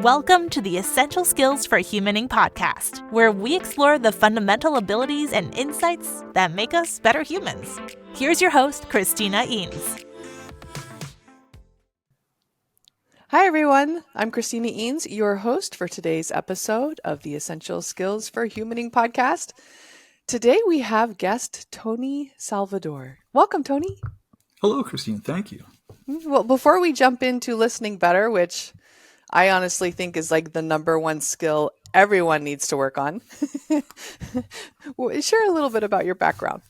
Welcome to the Essential Skills for Humaning podcast, where we explore the fundamental abilities and insights that make us better humans. Here's your host, Christina Eanes. Hi, everyone. I'm Christina Eanes, your host for today's episode of the Essential Skills for Humaning podcast. Today, we have guest Tony Salvador. Welcome, Tony. Hello, Christine. Thank you. Well, before we jump into listening better, which I honestly think is like the number one skill everyone needs to work on, share a little bit about your background.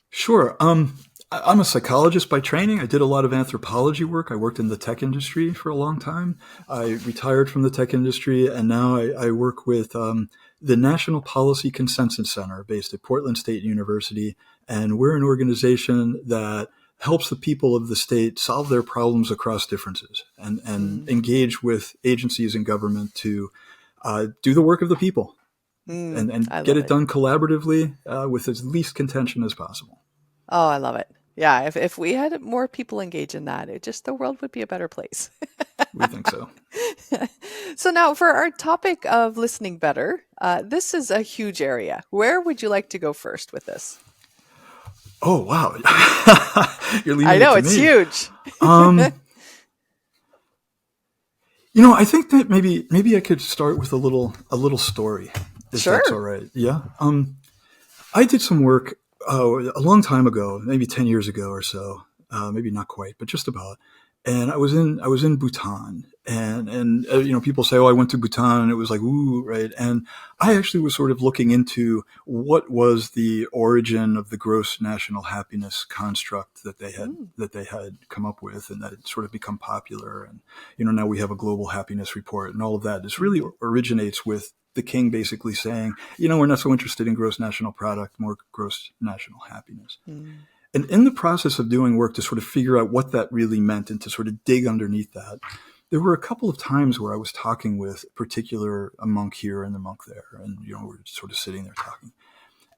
Sure. I'm a psychologist by training. I did a lot of anthropology work. I worked in the tech industry for a long time. I retired from the tech industry, and now I work with the National Policy Consensus Center based at Portland State University. And we're an organization that helps the people of the state solve their problems across differences and engage with agencies and government to do the work of the people and get it done collaboratively with as least contention as possible. Oh, I love it. Yeah, if we had more people engage in that, the world would be a better place. We think so. So now for our topic of listening better, this is a huge area. Where would you like to go first with this? Oh, wow. You're leaving I know, it to it's me. huge. I think that maybe I could start with a little story, if Sure. that's all right. Yeah. I did some work a long time ago, maybe 10 years ago or so, maybe not quite, but just about. And I was in Bhutan, and people say, "Oh, I went to Bhutan," and it was like, "Ooh, right." And I actually was sort of looking into what was the origin of the gross national happiness construct that they had come up with, and that had sort of become popular. And now we have a global happiness report, and all of that. This really originates with the king basically saying, we're not so interested in gross national product, more gross national happiness. And in the process of doing work to sort of figure out what that really meant and to sort of dig underneath that, there were a couple of times where I was talking with a monk here and a monk there, and we're sort of sitting there talking.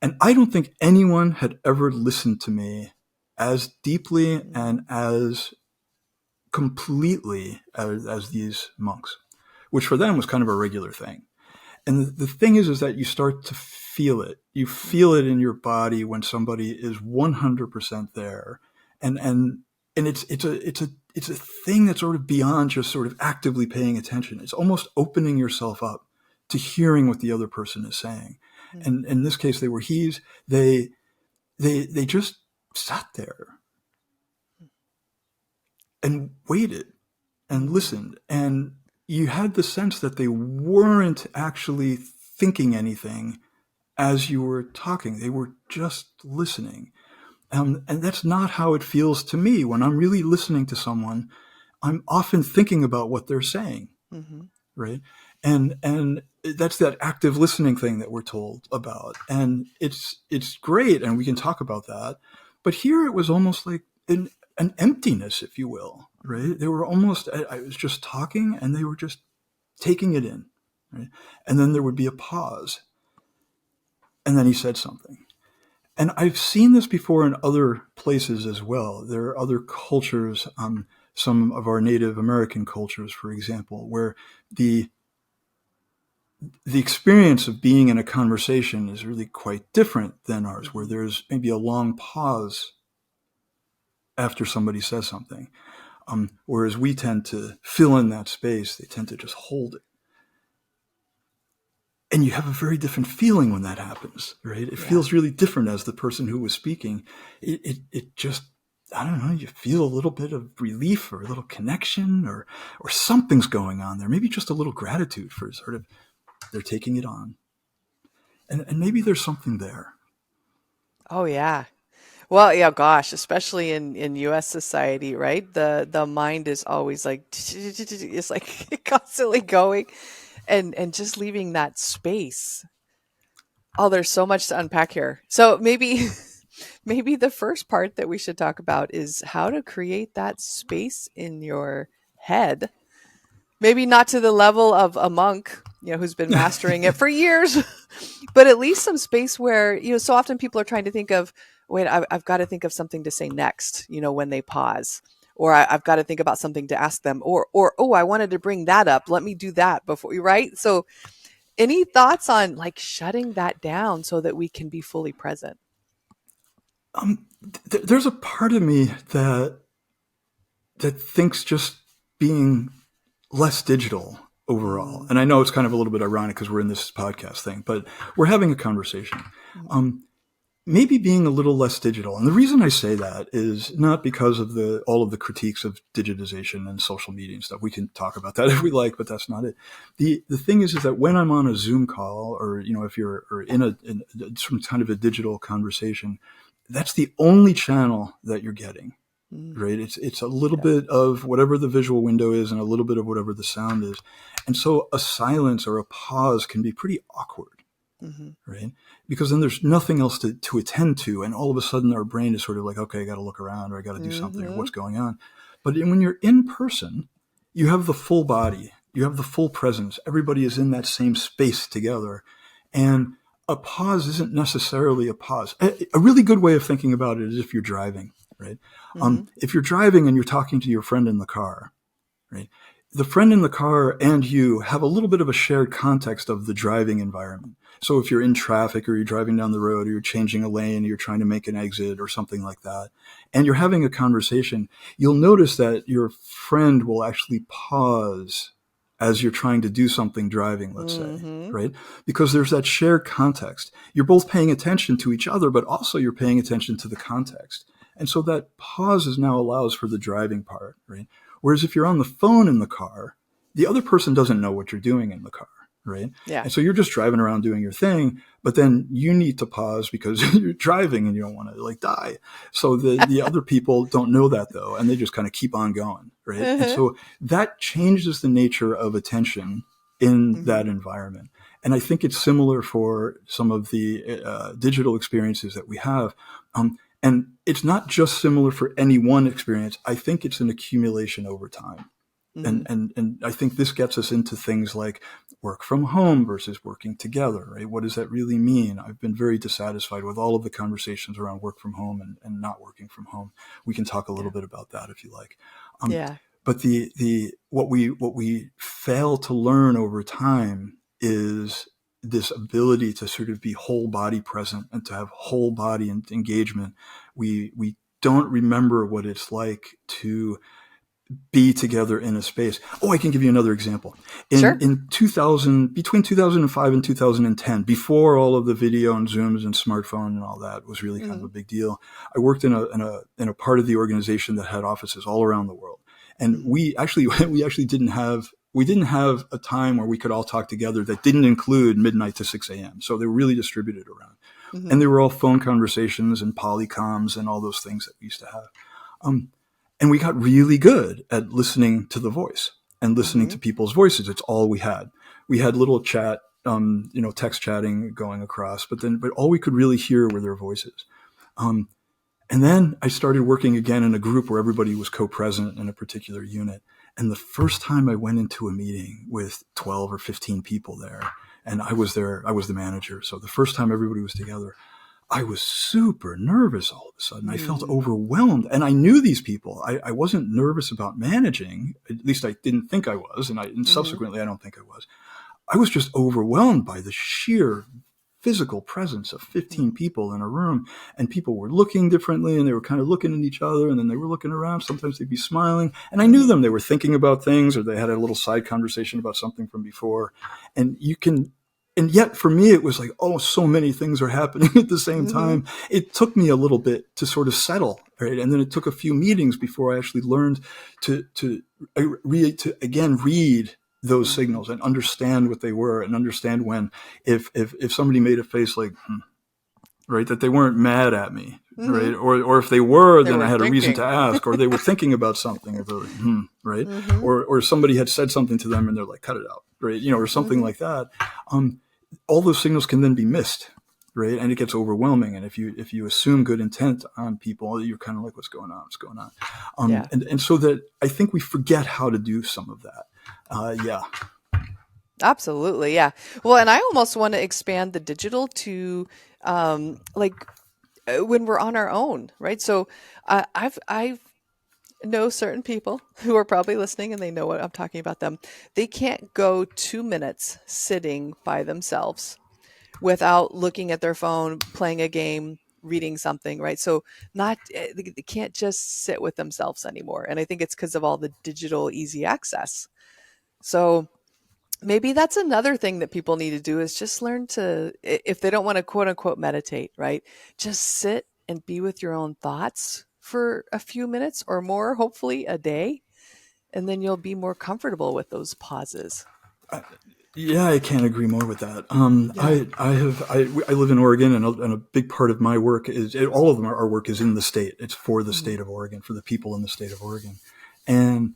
And I don't think anyone had ever listened to me as deeply and as completely as these monks, which for them was kind of a regular thing. And the thing is that you start to feel it. You feel it in your body when somebody is 100% there, and it's a thing that's sort of beyond just sort of actively paying attention. It's almost opening yourself up to hearing what the other person is saying. And in this case, they just sat there and waited and listened, and you had the sense that they weren't actually thinking anything as you were talking. They were just listening. And that's not how it feels to me. When I'm really listening to someone, I'm often thinking about what they're saying, right? And that's that active listening thing that we're told about. And it's great, and we can talk about that. But here it was almost like an emptiness, if you will, right? They were almost, I was just talking, and they were just taking it in, right? And then there would be a pause. And then he said something. And I've seen this before in other places as well. There are other cultures, some of our Native American cultures, for example, where the experience of being in a conversation is really quite different than ours, where there's maybe a long pause after somebody says something. Whereas we tend to fill in that space. They tend to just hold it. And you have a very different feeling when that happens, right? It feels really different as the person who was speaking. It just, I don't know, you feel a little bit of relief or a little connection or something's going on there. Maybe just a little gratitude for sort of, they're taking it on. And maybe there's something there. Oh, yeah. Well, yeah, gosh, especially in U.S. society, right? The mind is always like, it's like constantly going. And just leaving that space. Oh, there's so much to unpack here. So maybe the first part that we should talk about is how to create that space in your head. Maybe not to the level of a monk, who's been mastering it for years, but at least some space where, so often people are trying to think of, wait, I've got to think of something to say next, when they pause. or I've got to think about something to ask them, or oh, I wanted to bring that up. Let me do that before you, right? So any thoughts on like shutting that down so that we can be fully present? There's a part of me that thinks just being less digital overall. And I know it's kind of a little bit ironic because we're in this podcast thing, but we're having a conversation. Maybe being a little less digital. And the reason I say that is not because of all of the critiques of digitization and social media and stuff. We can talk about that if we like, but that's not it. The thing is that when I'm on a Zoom call, or if you're in some kind of a digital conversation, that's the only channel that you're getting. Right. It's a little bit of whatever the visual window is and a little bit of whatever the sound is. And so a silence or a pause can be pretty awkward. Right. Because then there's nothing else to attend to. And all of a sudden our brain is sort of like, okay, I got to look around, or I got to do something, or what's going on. But when you're in person, you have the full body, you have the full presence. Everybody is in that same space together. And a pause isn't necessarily a pause. A really good way of thinking about it is if you're driving. Right. If you're driving and you're talking to your friend in the car, right, the friend in the car and you have a little bit of a shared context of the driving environment. So if you're in traffic, or you're driving down the road, or you're changing a lane, or you're trying to make an exit or something like that, and you're having a conversation, you'll notice that your friend will actually pause as you're trying to do something driving, let's say, right? Because there's that shared context. You're both paying attention to each other, but also you're paying attention to the context. And so that pauses now allows for the driving part, right? Whereas if you're on the phone in the car, the other person doesn't know what you're doing in the car, right? Yeah. And so you're just driving around doing your thing, but then you need to pause because you're driving and you don't want to like die. So the other people don't know that though, and they just kind of keep on going, right? And so that changes the nature of attention in that environment. And I think it's similar for some of the digital experiences that we have. And it's not just similar for any one experience. I think it's an accumulation over time. And I think this gets us into things like work from home versus working together, right? What does that really mean? I've been very dissatisfied with all of the conversations around work from home and not working from home. We can talk a little bit about that if you like. But what we fail to learn over time is this ability to sort of be whole body present and to have whole body engagement. We don't remember what it's like to be together in a space. Oh, I can give you another example. In 2000, between 2005 and 2010, before all of the video and Zooms and smartphone and all that was really kind of a big deal, I worked in a part of the organization that had offices all around the world. And we actually didn't have a time where we could all talk together that didn't include midnight to 6 a.m. So they were really distributed around. And they were all phone conversations and polycoms and all those things that we used to have. And we got really good at listening to the voice and listening to people's voices. It's all we had. We had little chat, text chatting going across, but all we could really hear were their voices. And then I started working again in a group where everybody was co-present in a particular unit. And the first time I went into a meeting with 12 or 15 people there, and I was the manager. So the first time everybody was together, I was super nervous all of a sudden. I felt overwhelmed. And I knew these people. I wasn't nervous about managing. At least I didn't think I was. And subsequently, I don't think I was. I was just overwhelmed by the sheer physical presence of 15 people in a room, and people were looking differently, and they were kind of looking at each other, and then they were looking around. Sometimes they'd be smiling, and I knew them. They were thinking about things, or they had a little side conversation about something from before. And yet for me, it was like, oh, so many things are happening at the same time. It took me a little bit to sort of settle, right? And then it took a few meetings before I actually learned to again read those signals and understand what they were, and understand when, if somebody made a face like, right, that they weren't mad at me, right? Or if they were, then I had a reason to ask, or they were thinking about something, or they're like, right? Or somebody had said something to them and they're like, cut it out, right? Or something like that. All those signals can then be missed, right? And it gets overwhelming. And if you assume good intent on people, you're kind of like, what's going on? And so that I think we forget how to do some of that. Absolutely. Yeah. Well, and I almost want to expand the digital to when we're on our own, right? So I've know certain people who are probably listening and they know what I'm talking about them. They can't go 2 minutes sitting by themselves without looking at their phone, playing a game, reading something, right? So they can't just sit with themselves anymore. And I think it's because of all the digital easy access. So maybe that's another thing that people need to do is just learn to, if they don't want to quote unquote meditate, right? Just sit and be with your own thoughts for a few minutes or more, hopefully a day. And then you'll be more comfortable with those pauses. Yeah, I can't agree more with that. Yeah. I live in Oregon, and a big part of my work is all of them. Our work is in the state. It's for the state of Oregon, for the people in the state of Oregon, and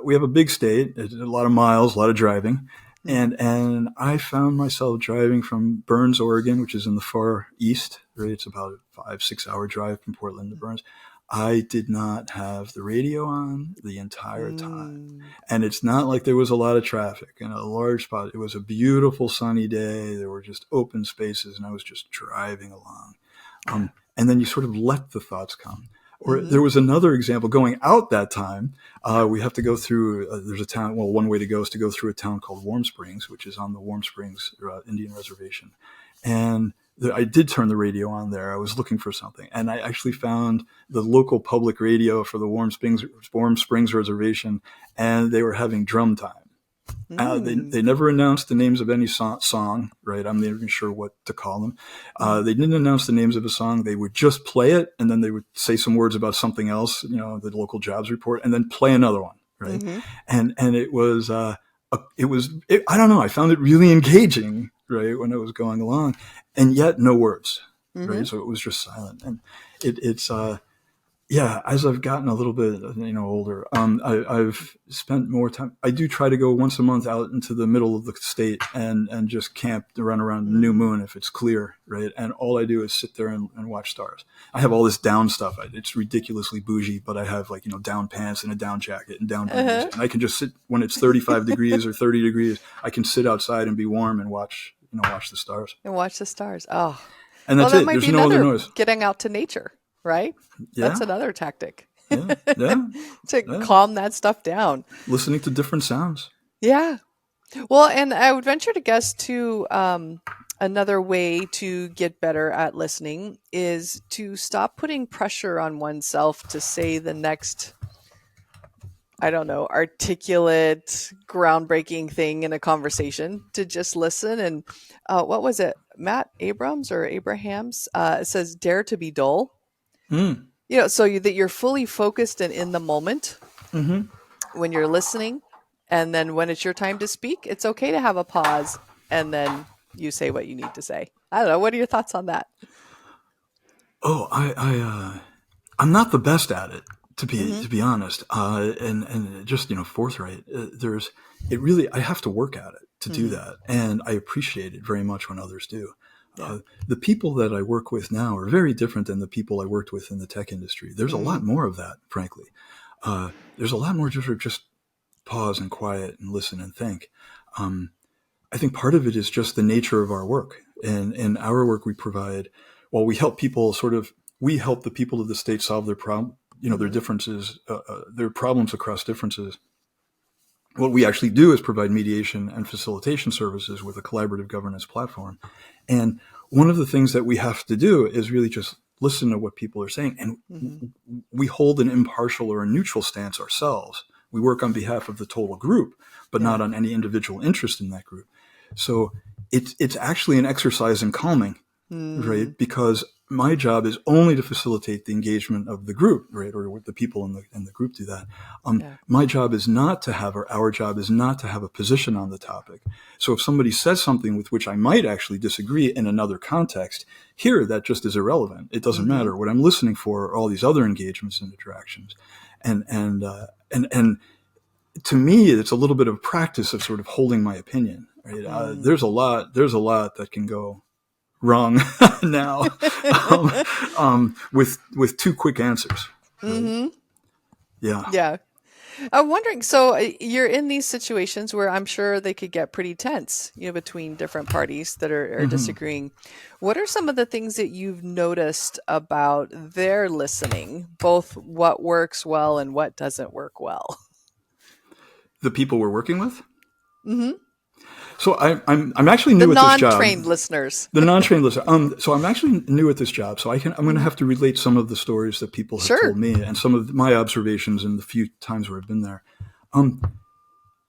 we have a big state. It's a lot of miles, a lot of driving, and I found myself driving from Burns, Oregon, which is in the far east. Right, it's about a 5-6 hour drive from Portland to Burns. I did not have the radio on the entire time. And it's not like there was a lot of traffic in a large spot. It was a beautiful sunny day. There were just open spaces, and I was just driving along. And then you sort of let the thoughts come. Or there was another example going out that time. We have to go through, there's a town, well, one way to go is to go through a town called Warm Springs, which is on the Warm Springs Indian Reservation. And I did turn the radio on there. I was looking for something, and I actually found the local public radio for the Warm Springs Reservation, and they were having drum time. They never announced the names of any song, right? I'm not even sure what to call them. They didn't announce the names of a song. They would just play it, and then they would say some words about something else, the local jobs report, and then play another one, right? And it was I don't know. I found it really engaging, right, when it was going along, and yet no words, right? So it was just silent, and it's as I've gotten a little bit, older, I've spent more time. I do try to go once a month out into the middle of the state and just camp to run around the new moon if it's clear, right? And all I do is sit there and watch stars. I have all this down stuff. It's ridiculously bougie, but I have down pants and a down jacket and down booties, and I can just sit when it's 35 degrees or 30 degrees. I can sit outside and be warm and watch the stars. And watch the stars. Oh, and that's that it. Might There's be no other another noise. Getting out to nature, right? Yeah. That's another tactic. Yeah. To calm that stuff down. Listening to different sounds. Yeah. Well, and I would venture to guess too, another way to get better at listening is to stop putting pressure on oneself to say the next, I don't know, articulate, groundbreaking thing in a conversation, to just listen. And what was it? Matt Abrams or Abrahams says, dare to be dull. So that you're fully focused and in the moment when you're listening. And then when it's your time to speak, it's okay to have a pause and then you say what you need to say. I don't know. What are your thoughts on that? Oh, I'm not the best at it, to be honest. And just, forthright, I have to work at it to do that. And I appreciate it very much when others do. The people that I work with now are very different than the people I worked with in the tech industry. There's a lot more of that, frankly. There's a lot more just pause and quiet and listen and think. I think part of it is just the nature of our work. And in our work, we help people we help the people of the state solve their their differences, their problems across differences. What we actually do is provide mediation and facilitation services with a collaborative governance platform. And one of the things that we have to do is really just listen to what people are saying. And we hold an impartial or a neutral stance ourselves. We work on behalf of the total group, but not on any individual interest in that group. So it's actually an exercise in calming, right? Because my job is only to facilitate the engagement of the group, right? Or the people in the group do that. My job is not to have, or our job is not to have a position on the topic. So if somebody says something with which I might actually disagree in another context, here that just is irrelevant. It doesn't matter. What I'm listening for are all these other engagements and interactions. And to me, it's a little bit of practice of sort of holding my opinion. Right? There's a lot that can go wrong now with 2 quick answers. Right? Yeah. I'm wondering, so you're in these situations where I'm sure they could get pretty tense, between different parties that are disagreeing. What are some of the things that you've noticed about their listening, both what works well and what doesn't work well? The people we're working with. Hmm. So I'm actually The new at this job. non-trained listeners. The non-trained listener. So I'm actually new at this job. So I'm going to have to relate some of the stories that people have Sure. told me and some of my observations in the few times where I've been there.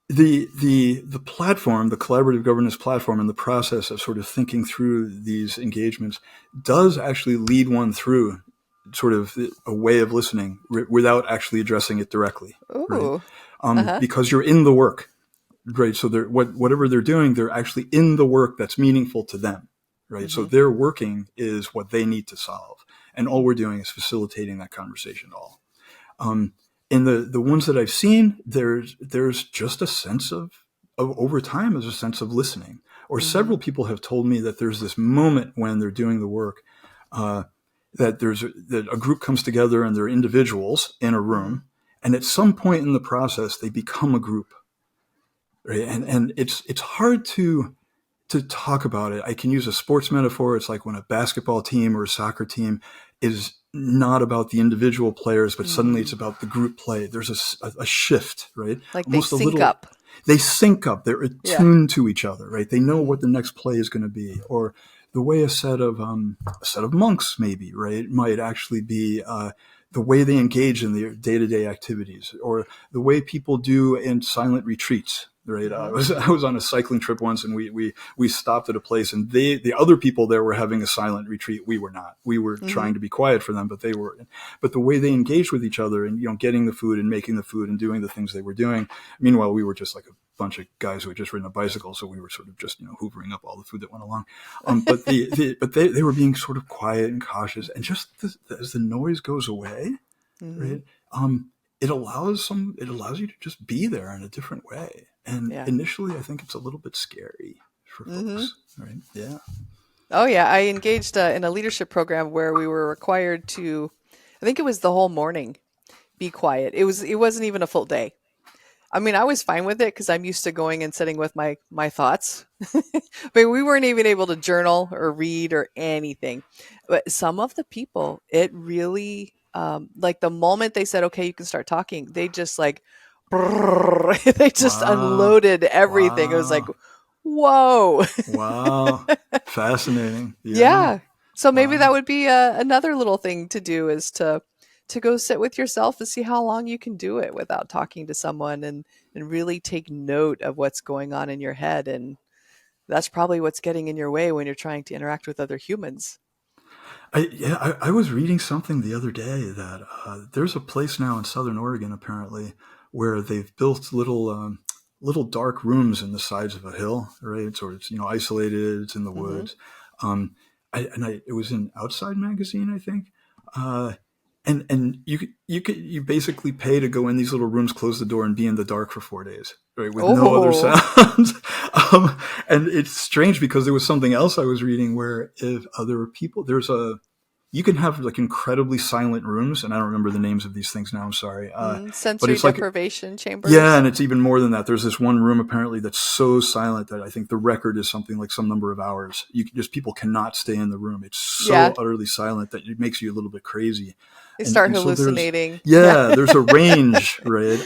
The platform, the collaborative governance platform, and the process of sort of thinking through these engagements does actually lead one through sort of a way of listening without actually addressing it directly. Ooh. Right? Because you're in the work. Right. So whatever they're doing, they're actually in the work that's meaningful to them. Right. So their working is what they need to solve. And all we're doing is facilitating that conversation all. In the ones that I've seen, there's just a sense of over time, there's a sense of listening. Or several people have told me that there's this moment when they're doing the work, that a group comes together and they're individuals in a room. And at some point in the process, they become a group. Right. And it's hard to talk about it. I can use a sports metaphor. It's like when a basketball team or a soccer team is not about the individual players, but suddenly it's about the group play. There's a shift, right? Like Almost they sync up. They sync up. They're attuned to each other, right? They know what the next play is going to be, or the way a set of monks maybe, right, might actually be the way they engage in their day-to-day activities, or the way people do in silent retreats. Right. I was on a cycling trip once, and we stopped at a place, and the other people there were having a silent retreat. We were not. We were trying to be quiet for them, but they were. But the way they engaged with each other, and getting the food and making the food and doing the things they were doing. Meanwhile, we were just like a bunch of guys who had just ridden a bicycle, so we were sort of just hoovering up all the food that went along. But they were being sort of quiet and cautious, and just as the noise goes away, right. It allows you to just be there in a different way. And initially, I think it's a little bit scary for folks, right? Yeah. Oh, yeah. I engaged in a leadership program where we were required to, I think it was the whole morning, be quiet. It wasn't even a full day. I mean, I was fine with it because I'm used to going and sitting with my thoughts. But we weren't even able to journal or read or anything. But some of the people, it really, like the moment they said, okay, you can start talking, they just like, they just unloaded everything. It was like, whoa. Wow. Fascinating. Yeah. So maybe that would be another little thing to do, is to go sit with yourself and see how long you can do it without talking to someone, and really take note of what's going on in your head. And that's probably what's getting in your way when you're trying to interact with other humans. I was reading something the other day that there's a place now in Southern Oregon, apparently, where they've built little dark rooms in the sides of a hill, right? So it's isolated, it's in the woods. It was in Outside magazine, I think. And you basically pay to go in these little rooms, close the door, and be in the dark for 4 days, right, with no other sounds. And it's strange because there was something else I was reading where if other people, you can have like incredibly silent rooms, and I don't remember the names of these things now. I'm sorry. Sensory deprivation chambers. Yeah, and it's even more than that. There's this one room apparently that's so silent that I think the record is something like some number of hours. People cannot stay in the room. It's so utterly silent that it makes you a little bit crazy. They start hallucinating. There's a range, right,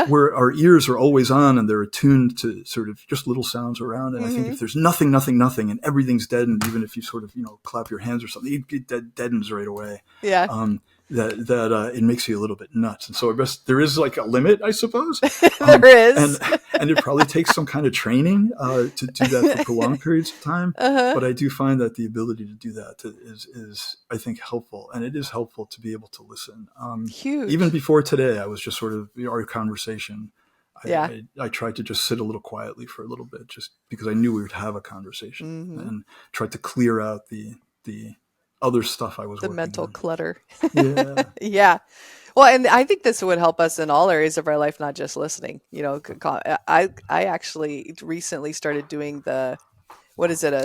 where our ears are always on and they're attuned to sort of just little sounds around. And I think if there's nothing, and everything's dead, and even if you sort of clap your hands or something, it deadens right away. Yeah. That it makes you a little bit nuts. And so I guess there is like a limit, I suppose. There is. And it probably takes some kind of training to do that for prolonged periods of time. But I do find that the ability to do that is I think, helpful. And it is helpful to be able to listen. Huge. Even before today, I was just sort of our conversation. I tried to just sit a little quietly for a little bit, just because I knew we would have a conversation, and tried to clear out the other stuff I was working on. The mental clutter. Yeah. Yeah. Well, and I think this would help us in all areas of our life, not just listening. I actually recently started doing a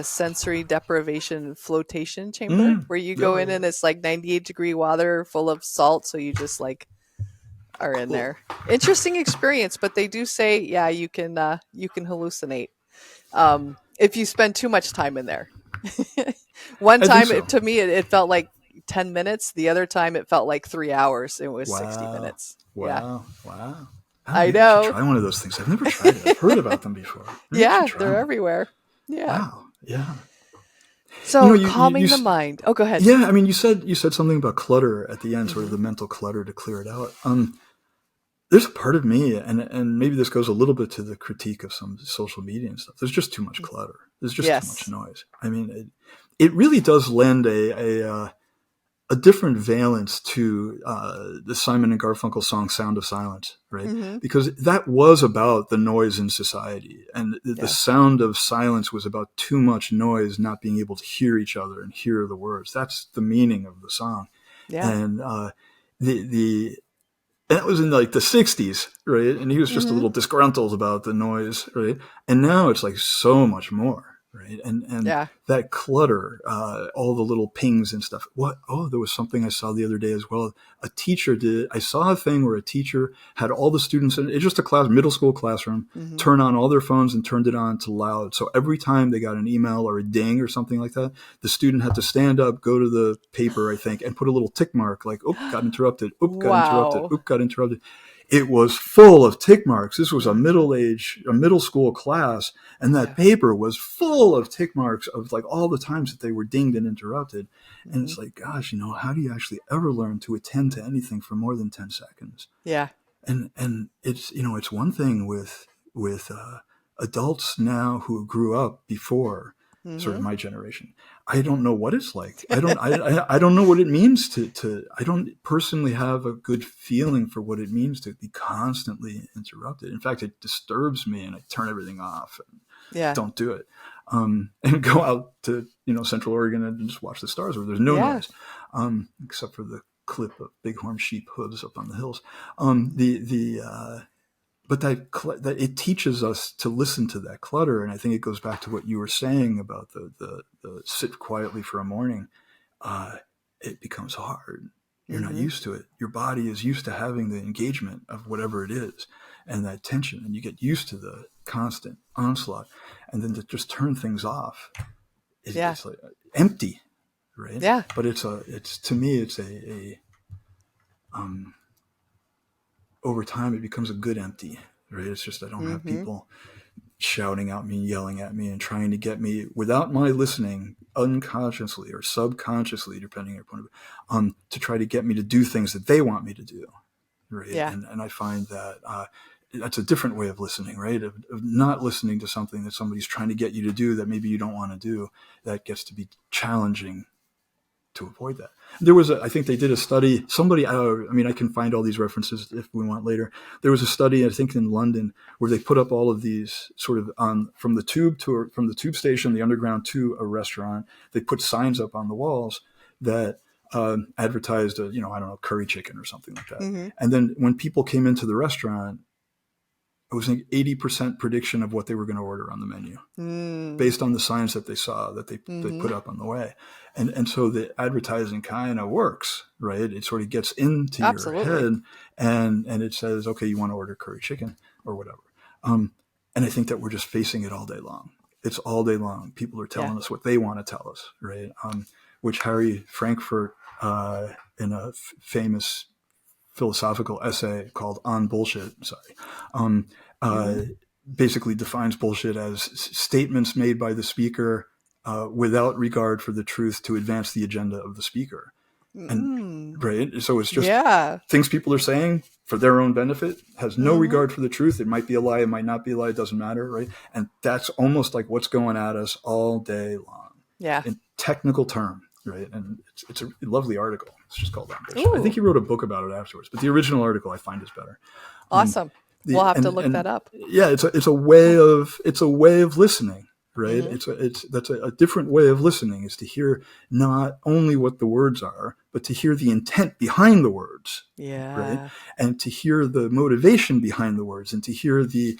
sensory deprivation flotation chamber, where you go in and it's like 98-degree water full of salt. So you just like are in Cool. there. Interesting experience, but they do say, yeah, you can hallucinate if you spend too much time in there. One I think time, so. to me, it felt like 10 minutes. The other time, it felt like 3 hours. It was 60 Wow. minutes. Yeah, Wow. Wow. Oh, I maybe I should know. try one of those things. I've never tried it. I've heard about them before. Maybe I should Yeah, try they're one. everywhere. Yeah. Wow. Yeah. So You calming the mind. Oh, go ahead. yeah. I mean, you said something about clutter at the end, sort of Hmm. the mental clutter to clear it out. There's a part of me, and maybe this goes a little bit to the critique of some social media and stuff. There's just too much clutter. There's just too much Yes. noise. I mean, it really does lend a different valence to the Simon and Garfunkel song "Sound of Silence," right? Hmm. Because that was about the noise in society, and the Yeah. sound of silence was about too much noise, not being able to hear each other and hear the words. That's the meaning of the song, Yeah. and the and that was in like the 60s, right? And he was just a Hmm. little disgruntled about the noise, right? And now it's like so much more, right? And Yeah. that clutter, all the little pings and stuff. What? Oh, there was something I saw the other day as well. I saw a thing where a teacher had all the students in, it's just a middle school classroom, Hmm. turn on all their phones and turned it on to loud. So every time they got an email or a ding or something like that, the student had to stand up, go to the paper, I think, and put a little tick mark like, oop, got interrupted, oop, got interrupted, Wow. oop, got interrupted. It was full of tick marks. This was a Hmm. middle school class, and that Yeah. paper was full of tick marks of like all the times that they were dinged and interrupted. And Hmm. it's like, gosh, how do you actually ever learn to attend to anything for more than 10 seconds? Yeah. And it's one thing with adults now who grew up before sort of Hmm. my generation. I don't know what it's like. I don't know what it means to I don't personally have a good feeling for what it means to be constantly interrupted. In fact, it disturbs me, and I turn everything off and Yeah. don't do it. And go out to Central Oregon and just watch the stars where there's no Yeah. noise, except for the clip of bighorn sheep hooves up on the hills. Mhm. But that it teaches us to listen to that clutter, and I think it goes back to what you were saying about the sit quietly for a morning. Uh, it becomes hard. You're not Mhm. used to it. Your body is used to having the engagement of whatever it is, and that tension, and you get used to the constant onslaught, and then to just turn things off, Yeah. it's like empty, right? Yeah. But it's to me, it's a um, over time it becomes a good empty, right? It's just I don't have Mhm. people shouting at me, yelling at me, and trying to get me without my listening, unconsciously or subconsciously, depending on your point of view, to try to get me to do things that they want me to do, right? Yeah. And I find that that's a different way of listening, right? Of not listening to something that somebody's trying to get you to do that maybe you don't want to do. That gets to be challenging to avoid that. I think they did a study. Somebody, I can find all these references if we want later. There was a study, I think, in London where they put up all of these sort of from the tube station, the underground to a restaurant. They put signs up on the walls that advertised, I don't know, curry chicken or something like that. Mhm. And then when people came into the restaurant, it was an 80% prediction of what they were going to order on the menu, Mm. based on the signs that they saw that they put Mhm. up on the way. And so the advertising kind of works, right? It sort of gets into your Absolutely. head and it says, okay, you want to order curry chicken or whatever. And I think that we're just facing it all day long. It's all day long. People are Yeah. telling us what they want to tell us, right? Which Harry Frankfurt, in a famous philosophical essay called On Bullshit, um, uh, Mhm. basically defines bullshit as statements made by the speaker without regard for the truth to advance the agenda of the speaker. And Mm. right, so it's just Yeah. things people are saying for their own benefit, has no Mhm. regard for the truth. It might be a lie, it might not be a lie, it doesn't matter, right? And that's almost like what's going at us all day long Yeah. in technical term, right? And it's a lovely article. It's just called On Bullshit. I think Ooh. he wrote a book about it afterwards, but the original article I find is better. Um, Awesome. We'll the have to look and that up. yeah, it's a way of listening, right? Mhm. That's a different way of listening, is to hear not only what the words are, but to hear the intent behind the words, right? Yeah. And to hear the motivation behind the words, and to hear the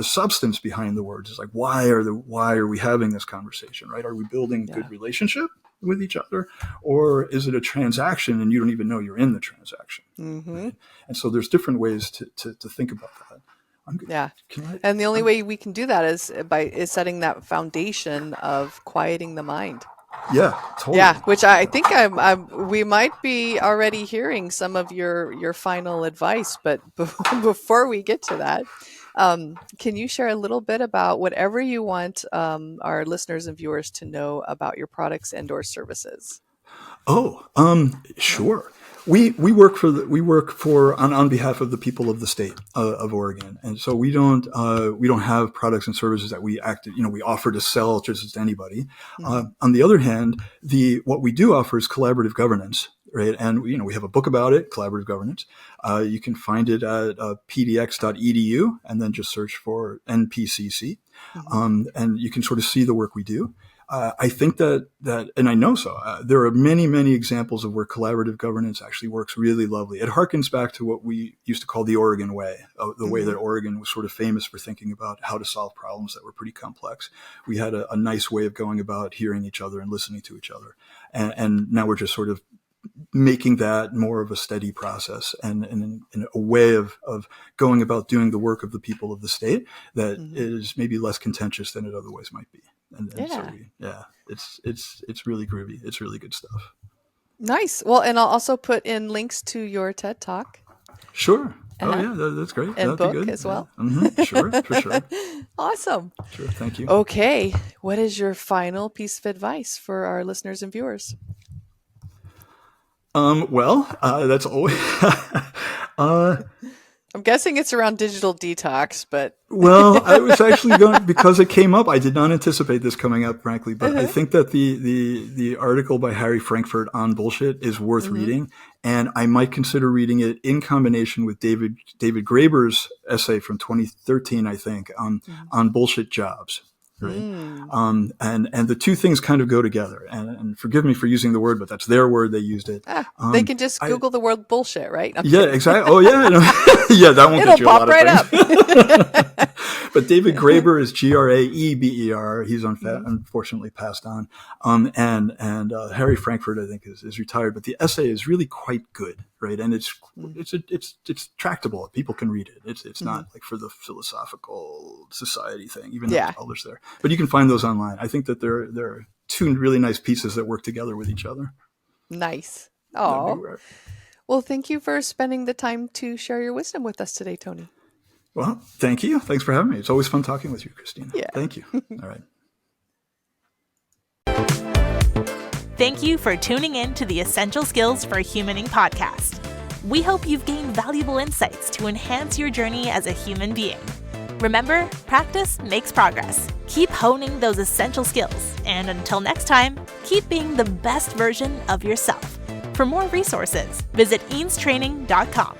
substance behind the words. Is like, why are we having this conversation, right? Are we building Yeah. good relationship? with each other, or is it a transaction and you don't even know you're in the transaction? Right? And so there's different ways to think about that. Yeah. And the only way we can do that is setting that foundation of quieting the mind. Yeah, totally. Yeah, which I think we might be already hearing some of your final advice, but before we get to that, can you share a little bit about whatever you want our listeners and viewers to know about your products and or services? Oh, sure. We work on behalf of the people of the state of Oregon, and so we don't have products and services that we offer to sell just to anybody. On the other hand, what we do offer is collaborative governance, right? And we have a book about it, collaborative governance. You can find it at pdx.edu, and then just search for NPCC, and you can sort of see the work we do. I think that, and I know so, there are many, many examples of where collaborative governance actually works really lovely. It harkens back to what we used to call the Oregon way, the way that Oregon was sort of famous for thinking about how to solve problems that were pretty complex. We had a nice way of going about hearing each other and listening to each other. And now we're just sort of making that more of a steady process and a way of going about doing the work of the people of the state that is maybe less contentious than it otherwise might be. And so it's really groovy. It's really good stuff. Nice. Well, and I'll also put in links to your TED Talk. Sure. That's great. And That'd book be good. as well. Yeah. Sure, for sure. Awesome. Sure. Thank you. Okay. What is your final piece of advice for our listeners and viewers? That's always. I'm guessing it's around digital detox, but well, I was actually going because it came up. I did not anticipate this coming up, frankly, but I think that the article by Harry Frankfurt on bullshit is worth reading, and I might consider reading it in combination with David Graeber's essay from 2013, I think, on bullshit jobs. Right. And the two things kind of go together. And forgive me for using the word, but that's their word. They used it. They can just Google the word bullshit, right? Yeah, exactly. Oh, yeah. Yeah, that won't It'll get you pop a lot right of things. up. But David Graeber is Graeber. He's unfortunately passed on. And Harry Frankfurt, I think, is retired. But the essay is really quite good, right? And it's tractable. People can read it. It's not like for the philosophical society thing, even though it's published there. But you can find those online. I think that there are two really nice pieces that work together with each other. Nice. Oh, well, thank you for spending the time to share your wisdom with us today, Tony. Well, thank you. Thanks for having me. It's always fun talking with you, Christina. Yeah. Thank you. All right. Thank you for tuning in to the Essential Skills for Humaning podcast. We hope you've gained valuable insights to enhance your journey as a human being. Remember, practice makes progress. Keep honing those essential skills, and until next time, keep being the best version of yourself. For more resources, visit eanestraining.com.